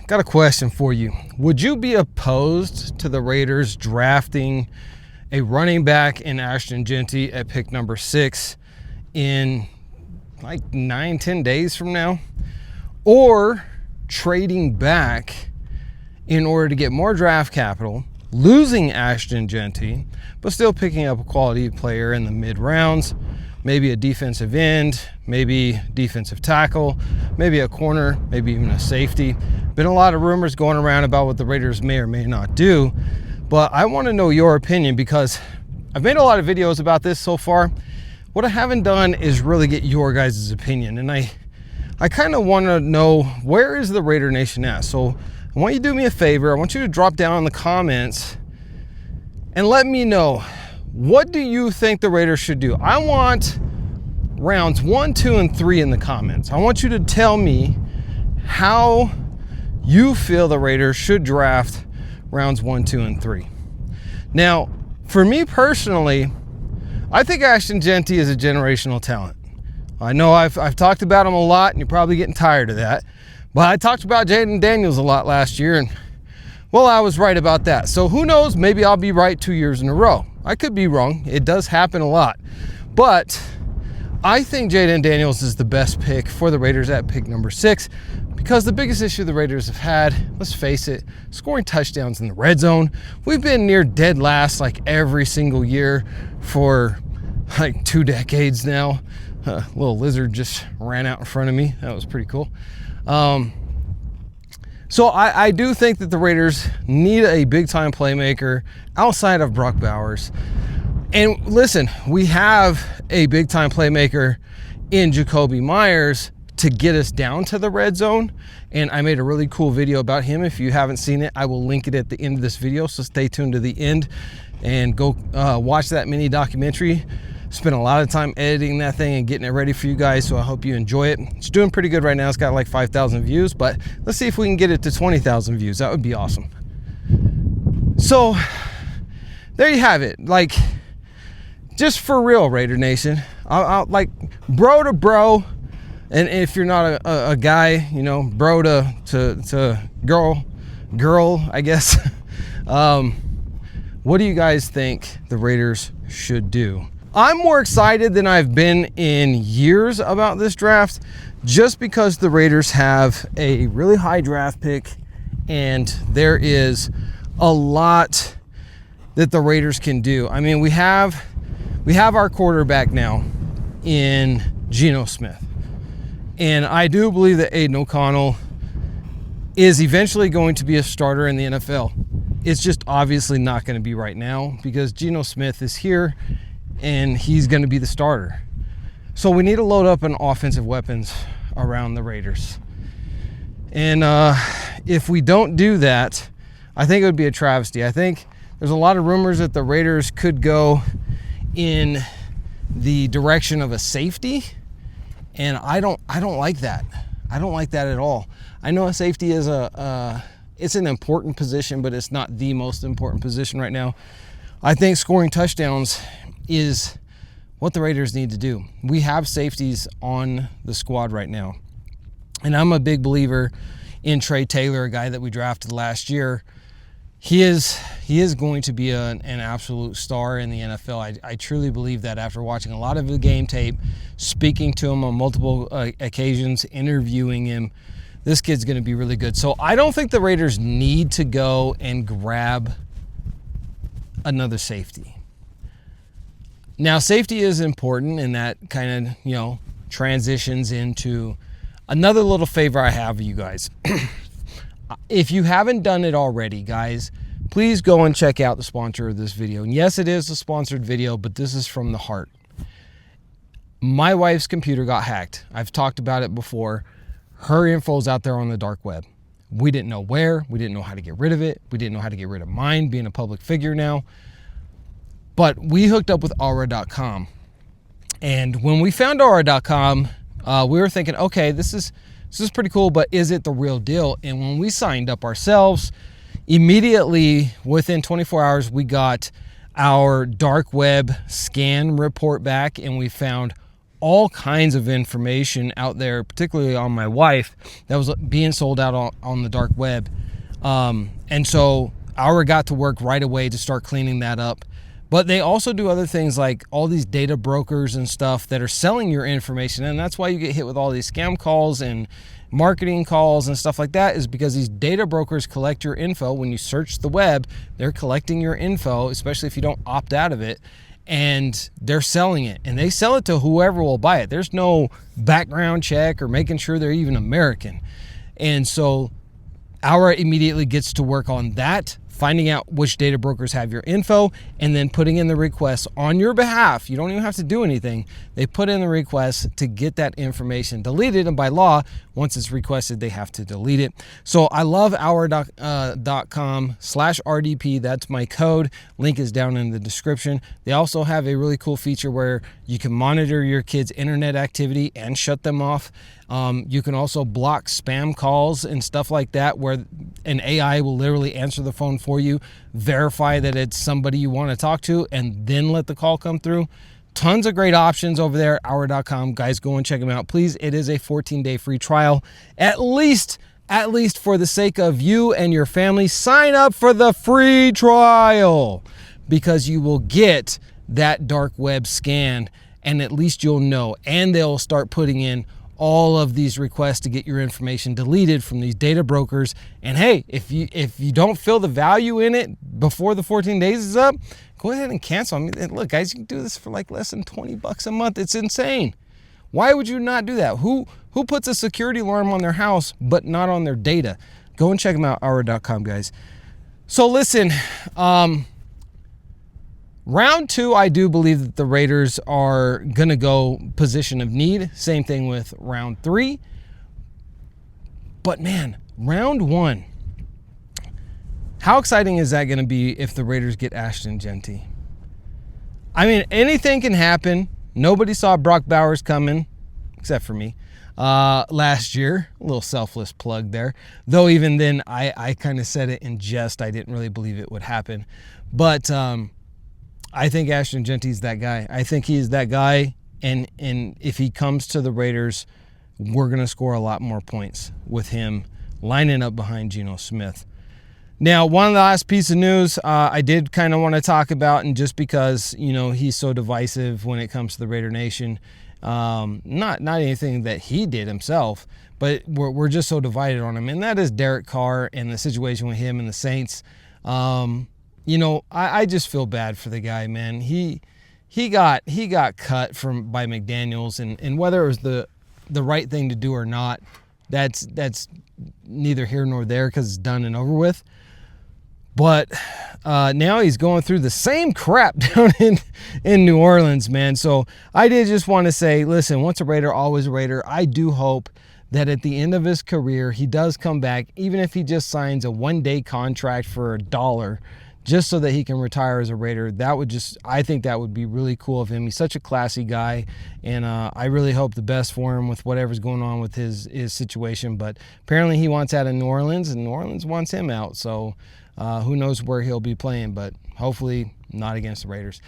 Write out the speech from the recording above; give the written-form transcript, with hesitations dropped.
got a question for you. Would you be opposed to the Raiders drafting a running back in Ashton Jeanty at pick number 6 in like 9-10 days from now? Or trading back in order to get more draft capital, losing Ashton Jeanty, but still picking up a quality player in the mid rounds, maybe a defensive end, maybe defensive tackle, maybe a corner, maybe even a safety. Been a lot of rumors going around about what the Raiders may or may not do, but I want to know your opinion because I've made a lot of videos about this so far. What I haven't done is really get your guys' opinion, and I kind of want to know, where is the Raider Nation at? So I want you to do me a favor. I want you to drop down in the comments and let me know, what do you think the Raiders should do? I want rounds 1, 2, and 3 in the comments. I want you to tell me how you feel the Raiders should draft rounds 1, 2, and 3. Now, for me personally, I think Ashton Jeanty is a generational talent. I know I've talked about him a lot, and you're probably getting tired of that. But I talked about Jaden Daniels a lot last year, and well, I was right about that. So who knows, maybe I'll be right 2 years in a row. I could be wrong. It does happen a lot. But I think Jaden Daniels is the best pick for the Raiders at pick number 6 because the biggest issue the Raiders have had, let's face it, scoring touchdowns in the red zone. We've been near dead last like every single year for like 2 decades now. A little lizard just ran out in front of me. That was pretty cool. So I do think that the Raiders need a big-time playmaker outside of Brock Bowers. And listen, we have a big-time playmaker in Jacoby Myers to get us down to the red zone. And I made a really cool video about him. If you haven't seen it, I will link it at the end of this video. So stay tuned to the end and go watch that mini documentary. Spent a lot of time editing that thing and getting it ready for you guys, so I hope you enjoy it. It's doing pretty good right now. It's got like 5,000 views, but let's see if we can get it to 20,000 views. That would be awesome. So there you have it. Like, just for real, Raider Nation, I'll like bro to bro, and if you're not a guy, you know, bro to girl, I guess. What do you guys think the Raiders should do? I'm more excited than I've been in years about this draft, just because the Raiders have a really high draft pick and there is a lot that the Raiders can do. I mean, we have our quarterback now in Geno Smith, and I do believe that Aiden O'Connell is eventually going to be a starter in the NFL. It's just obviously not going to be right now because Geno Smith is here and he's going to be the starter. So we need to load up on offensive weapons around the Raiders. And if we don't do that, I think it would be a travesty. I think there's a lot of rumors that the Raiders could go in the direction of a safety, and I don't like that. I don't like that at all. I know a safety is it's an important position, but it's not the most important position right now. I think scoring touchdowns is what the Raiders need to do. We have safeties on the squad right now. And I'm a big believer in Trey Taylor, a guy that we drafted last year. He is going to be an absolute star in the NFL. I truly believe that after watching a lot of the game tape, speaking to him on multiple occasions, interviewing him, this kid's going to be really good. So I don't think the Raiders need to go and grab another safety. Now, safety is important, and that kind of, you know, transitions into another little favor I have for you guys. If you haven't done it already, guys, please go and check out the sponsor of this video. And yes, it is a sponsored video, but this is from the heart. My wife's computer got hacked. I've talked about it before. Her info's out there on the dark web. We didn't know where. We didn't know how to get rid of it. We didn't know how to get rid of mine, being a public figure now. But we hooked up with aura.com. And when we found aura.com, we were thinking, okay, this is pretty cool, but is it the real deal? And when we signed up ourselves, immediately within 24 hours, we got our dark web scan report back, and we found all kinds of information out there, particularly on my wife, that was being sold out on the dark web. And so Our got to work right away to start cleaning that up. But they also do other things like all these data brokers and stuff that are selling your information. And that's why you get hit with all these scam calls and marketing calls and stuff like that, is because these data brokers collect your info. When you search the web, they're collecting your info, especially if you don't opt out of it, and they're selling it. And they sell it to whoever will buy it. There's no background check or making sure they're even American. And so Our immediately gets to work on that, finding out which data brokers have your info, and then putting in the request on your behalf. You don't even have to do anything. They put in the request to get that information deleted, and by law, once it's requested, they have to delete it. So I love our.com/RDP. That's my code. Link is down in the description. They also have a really cool feature where you can monitor your kids' internet activity and shut them off. You can also block spam calls and stuff like that, where an AI will literally answer the phone for you, verify that it's somebody you want to talk to, and then let the call come through. Tons of great options over there at our.com. Guys, go and check them out, please. It is a 14-day free trial. At least for the sake of you and your family, sign up for the free trial, because you will get that dark web scan, and at least you'll know. And they'll start putting in all of these requests to get your information deleted from these data brokers. And hey, if you don't feel the value in it before the 14 days is up, go ahead and cancel. I mean, look, guys, you can do this for like less than $20 a month. It's insane. Why would you not do that? Who puts a security alarm on their house but not on their data? Go and check them out, our.com, guys. So listen, round 2, I do believe that the Raiders are going to go position of need. Same thing with round 3. But man, round 1, how exciting is that going to be if the Raiders get Ashton, Jeanty? I mean, anything can happen. Nobody saw Brock Bowers coming, except for me, last year. A little selfless plug there. Though even then, I kind of said it in jest. I didn't really believe it would happen. But I think Ashton Jeanty's that guy. I think he's that guy, and if he comes to the Raiders, we're going to score a lot more points with him lining up behind Geno Smith. Now, one last piece of news I did kind of want to talk about, and just because, you know, he's so divisive when it comes to the Raider Nation, not anything that he did himself, but we're just so divided on him, and that is Derek Carr and the situation with him and the Saints. You know, I just feel bad for the guy, man. He got cut by McDaniels, and whether it was the right thing to do or not, that's neither here nor there, because it's done and over with. But now he's going through the same crap down in New Orleans, man. So I did just want to say, listen, once a Raider, always a Raider. I do hope that at the end of his career, he does come back, even if he just signs a one-day contract for $1, just so that he can retire as a Raider. I think that would be really cool of him. He's such a classy guy, and I really hope the best for him with whatever's going on with his situation. But apparently he wants out of New Orleans, and New Orleans wants him out. So who knows where he'll be playing, but hopefully not against the Raiders.